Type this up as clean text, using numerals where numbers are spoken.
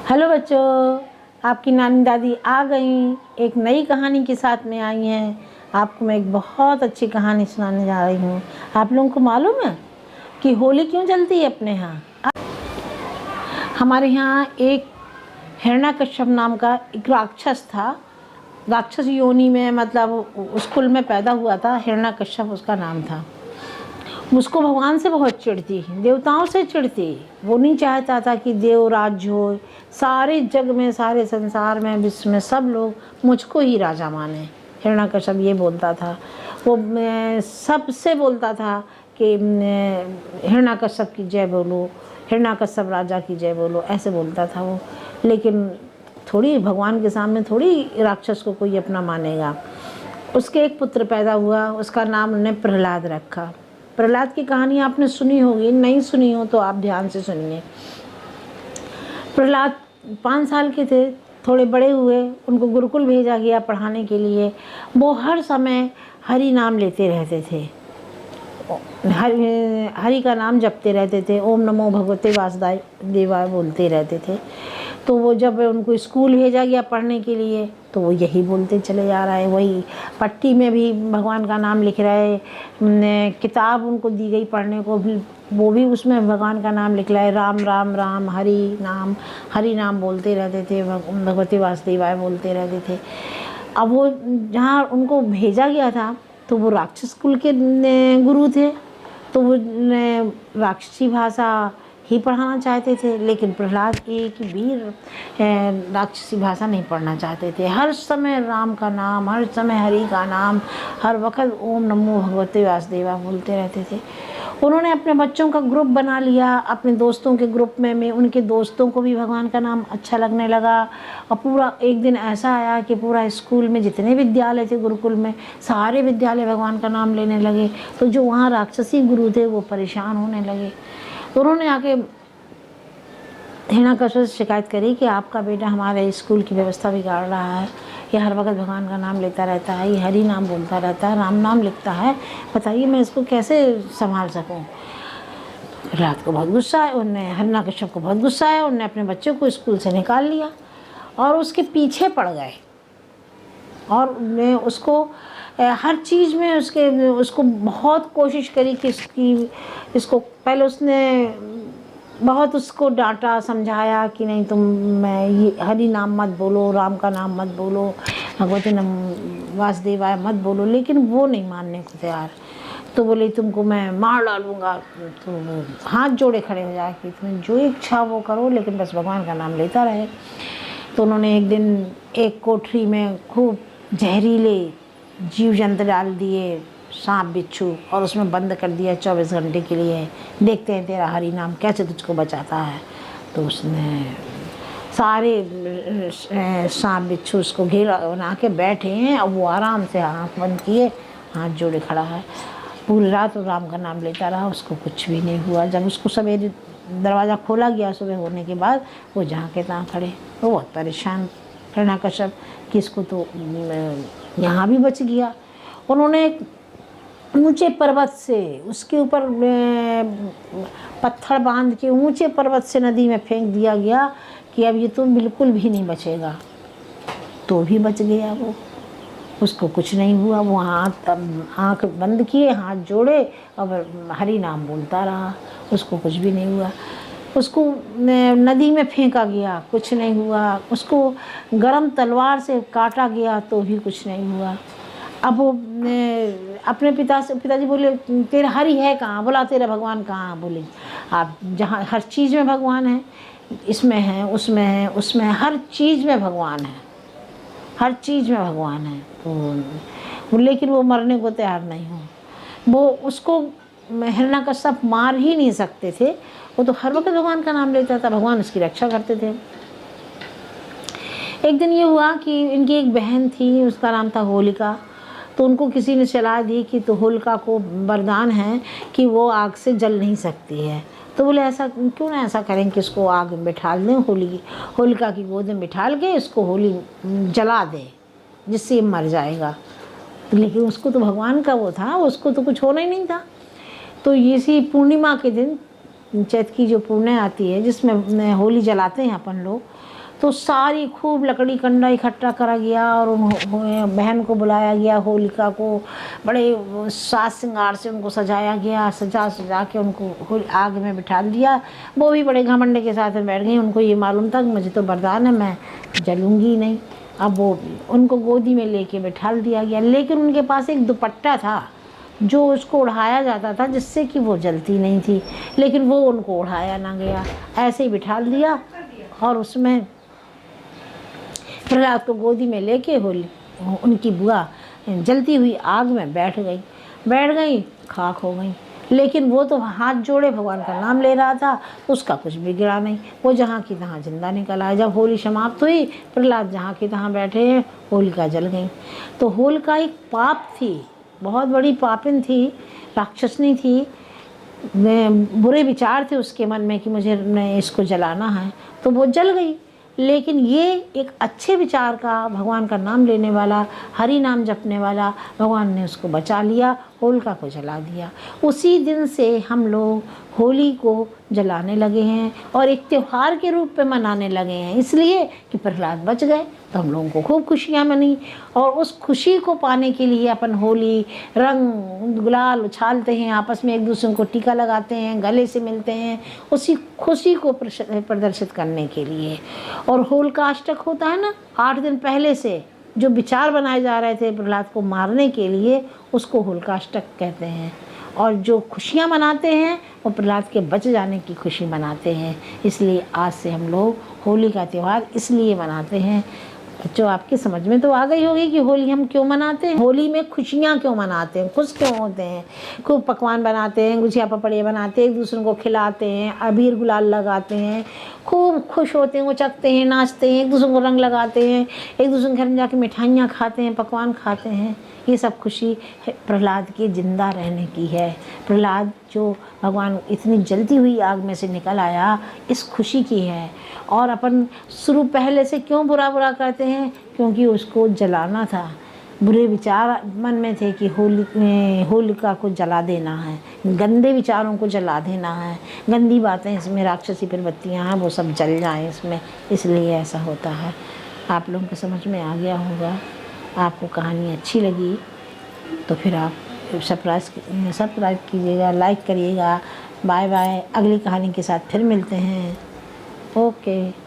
Hello बच्चों, आपकी नानी दादी आ गई, एक नई कहानी के साथ में आई हैं। आपको मैं एक बहुत अच्छी कहानी सुनाने जा रही हूँ। आप लोगों को मालूम है कि होली क्यों जलती है अपने यहाँ? हमारे यहाँ एक हिरण्यकश्यप नाम का एक राक्षस था। राक्षस योनि में मतलब स्कूल में पैदा हुआ था। हिरण्यकश्यप उसका नाम था। उसको भगवान से बहुत चिढ़ती, देवताओं से चिढ़ती। वो नहीं चाहता था कि देव राज्य हो, सारे जग में, सारे संसार में, विश्व में सब लोग मुझको ही राजा माने। हिरण्यकश्यप ये बोलता था। वो सबसे बोलता था कि हिरण्यकश्यप की जय बोलो, हिरण्यकश्यप राजा की जय बोलो, ऐसे बोलता था वो। लेकिन थोड़ी भगवान के सामने थोड़ी राक्षस को कोई अपना मानेगा। उसके एक पुत्र पैदा हुआ, उसका नाम उन्होंने प्रहलाद रखा। प्रहलाद की कहानी आपने सुनी होगी, नहीं सुनी हो तो आप ध्यान से सुनिए। प्रहलाद 5 साल के थे, थोड़े बड़े हुए, उनको गुरुकुल भेजा गया पढ़ाने के लिए। वो हर समय हरि नाम लेते रहते थे, हरि का नाम जपते रहते थे, ओम नमो भगवते वासुदेवाय बोलते रहते थे। तो वो जब उनको स्कूल भेजा गया पढ़ने के लिए तो वो यही बोलते चले जा रहा है। वही पट्टी में भी भगवान का नाम लिख रहे, किताब उनको दी गई पढ़ने को भी, वो भी उसमें भगवान का नाम लिख रहा है। राम राम राम, हरि नाम बोलते रहते थे, भगवते वासुदेवाय बोलते रहते थे। अब वो जहाँ उनको भेजा गया था तो वो राक्षस कुल के गुरु थे, तो वो राक्षसी भाषा ही पढ़ाना चाहते थे। लेकिन प्रहलाद एक भी राक्षसी भाषा नहीं पढ़ना चाहते थे। हर समय राम का नाम, हर समय हरि का नाम, हर वक्त ओम नमो भगवते वासुदेवाय बोलते रहते थे। उन्होंने अपने बच्चों का ग्रुप बना लिया। अपने दोस्तों के ग्रुप में उनके दोस्तों को भी भगवान का नाम अच्छा लगने लगा। और पूरा एक दिन ऐसा आया कि पूरा स्कूल में जितने विद्यालय थे गुरुकुल में, सारे विद्यालय भगवान का नाम लेने लगे। तो जो वहाँ राक्षसी गुरु थे वो परेशान होने लगे। तो उन्होंने आके हिरण्यकश्यप से शिकायत करी कि आपका बेटा हमारे स्कूल की व्यवस्था बिगाड़ रहा है, ये हर वक्त भगवान का नाम लेता रहता है, ये हरि नाम बोलता रहता है, राम नाम लिखता है, बताइए मैं इसको कैसे संभाल सकूं। रात को बहुत गुस्सा आया, उनने हिरण्यकश्यप को बहुत गुस्सा आया। उनने अपने बच्चे को स्कूल से निकाल लिया और उसके पीछे पड़ गए और उन्हें उसको हर चीज़ में उसको बहुत कोशिश करी कि इसको पहले उसने बहुत उसको डांटा, समझाया कि नहीं तुम ये हरि नाम मत बोलो, राम का नाम मत बोलो, भगवती नाम वासुदेवाय मत बोलो। लेकिन वो नहीं मानने को तैयार। तो बोले तुमको मैं मार डालूँगा। तो हाथ जोड़े खड़े हो जाए कि तुम्हें जो इच्छा वो करो, लेकिन बस भगवान का नाम लेता रहे। तो उन्होंने एक दिन एक कोठरी में खूब जहरीले जीव जंतु डाल दिए, सांप बिच्छू, और उसमें बंद कर दिया 24 घंटे के लिए। देखते हैं तेरा हरि नाम कैसे तुझको बचाता है। तो उसने सारे सांप बिच्छू उसको घेरा बना के बैठे हैं। अब वो आराम से आँख बंद किए, हाथ जोड़े खड़ा है। पूरी रात राम का नाम लेता रहा, उसको कुछ भी नहीं हुआ। जब उसको सवेरे दरवाज़ा खोला गया सुबह होने के बाद, वो जहाँ के तहाँ खड़े, वो बहुत परेशान हिरण्यकश्यप कि इसको तो यहाँ भी बच गया। उन्होंने एक ऊंचे पर्वत से, उसके ऊपर पत्थर बांध के ऊंचे पर्वत से नदी में फेंक दिया गया कि अब ये तो बिल्कुल भी नहीं बचेगा। तो भी बच गया वो, उसको कुछ नहीं हुआ। वो आँख बंद किए, हाथ जोड़े और हरि नाम बोलता रहा, उसको कुछ भी नहीं हुआ। उसको नदी में फेंका गया, कुछ नहीं हुआ। उसको गरम तलवार से काटा गया तो भी कुछ नहीं हुआ। अब वो अपने पिताजी बोले तेरा हरि है कहाँ? बोला तेरा भगवान कहाँ? बोले आप जहाँ हर चीज़ में भगवान है, इसमें है, उसमें है, उसमें है, हर चीज़ में भगवान है, हर चीज़ में भगवान है। तो लेकिन वो मरने को तैयार नहीं हो। वो उसको हिरण्यकश्यप मार ही नहीं सकते थे। वो तो हर वक्त भगवान का नाम लेता था, भगवान उसकी रक्षा करते थे। एक दिन ये हुआ कि इनकी एक बहन थी, उसका नाम था होलिका। तो उनको किसी ने सलाह दी कि तो होलिका को वरदान है कि वो आग से जल नहीं सकती है। तो बोले ऐसा क्यों ना ऐसा करें कि इसको आग में बिठा दें, होलिका की गोद में बिठाल के इसको होली जला दें, जिससे ये मर जाएगा। लेकिन उसको तो भगवान का वो था, उसको तो कुछ होना ही नहीं था। तो इसी पूर्णिमा के दिन, चैत की जो पूर्णिमा आती है जिसमें होली जलाते हैं अपन लोग, तो सारी खूब लकड़ी कंडा इकट्ठा करा गया और उन बहन को बुलाया गया, होलिका को बड़े साज श्रृंगार से उनको सजाया गया, सजा के उनको आग में बिठा दिया। वो भी बड़े घमंड के साथ में बैठ गई। उनको ये मालूम था कि मुझे तो वरदान है, मैं जलूँगी नहीं। अब वो उनको गोदी में लेके बिठा दिया गया, लेकिन उनके पास एक दुपट्टा था जो उसको उड़ाया जाता था जिससे कि वो जलती नहीं थी, लेकिन वो उनको उड़ाया ना गया, ऐसे ही बिठा दिया। और उसमें प्रहलाद को गोदी में लेके होली उनकी बुआ जलती हुई आग में बैठ गई, खाक हो गई। लेकिन वो तो हाथ जोड़े भगवान का नाम ले रहा था, उसका कुछ बिगड़ा नहीं, वो जहाँ की तहाँ जिंदा निकल आया। जब होली समाप्त हुई, प्रहलाद जहाँ की तहाँ बैठे हैं, होलिका जल गई। तो होलिका एक पाप थी, बहुत बड़ी पापिन थी, राक्षसनी थी, बुरे विचार थे उसके मन में कि मुझे इसको जलाना है, तो वो जल गई। लेकिन ये एक अच्छे विचार का, भगवान का नाम लेने वाला, हरि नाम जपने वाला, भगवान ने उसको बचा लिया, होलिका को जला दिया। उसी दिन से हम लोग होली को जलाने लगे हैं और एक त्यौहार के रूप में मनाने लगे हैं, इसलिए कि प्रहलाद बच गए। तो हम लोगों को खूब खुशियाँ मनी और उस खुशी को पाने के लिए अपन होली रंग गुलाल उछालते हैं, आपस में एक दूसरे को टीका लगाते हैं, गले से मिलते हैं, उसी खुशी को प्रदर्शित करने के लिए। और होलिकाष्टक होता है ना, 8 दिन पहले से जो विचार बनाए जा रहे थे प्रहलाद को मारने के लिए, उसको होलिकाष्टक कहते हैं। और जो खुशियाँ मनाते हैं वो प्रहलाद के बच जाने की खुशी मनाते हैं। इसलिए आज से हम लोग होली का त्यौहार इसलिए मनाते हैं। बच्चों, आपकी समझ में तो आ गई होगी कि होली हम क्यों मनाते हैं, होली में खुशियाँ क्यों मनाते हैं, खुश क्यों होते हैं। खूब पकवान बनाते हैं, गुजिया पपड़िया बनाते हैं, एक दूसरे को खिलाते हैं, अबीर गुलाल लगाते हैं, खूब खुश होते हैं, उचकते हैं, नाचते हैं, एक दूसरे को रंग लगाते हैं, एक दूसरे के घर में जाके मिठाइयाँ खाते हैं, पकवान खाते हैं। ये सब खुशी प्रहलाद के जिंदा रहने की है। प्रहलाद जो भगवान इतनी जलती हुई आग में से निकल आया, इस खुशी की है। और अपन शुरू पहले से क्यों बुरा करते हैं, क्योंकि उसको जलाना था। बुरे विचार मन में थे कि होलिका को जला देना है, गंदे विचारों को जला देना है, गंदी बातें इसमें, राक्षसी प्रवृत्तियाँ हैं, वो सब जल जाएं इसमें, इसलिए ऐसा होता है। आप लोगों को समझ में आ गया होगा। आपको कहानी अच्छी लगी तो फिर आप सब्सक्राइब कीजिएगा, लाइक करिएगा। Bye bye. अगली कहानी के साथ फिर मिलते हैं। ओके।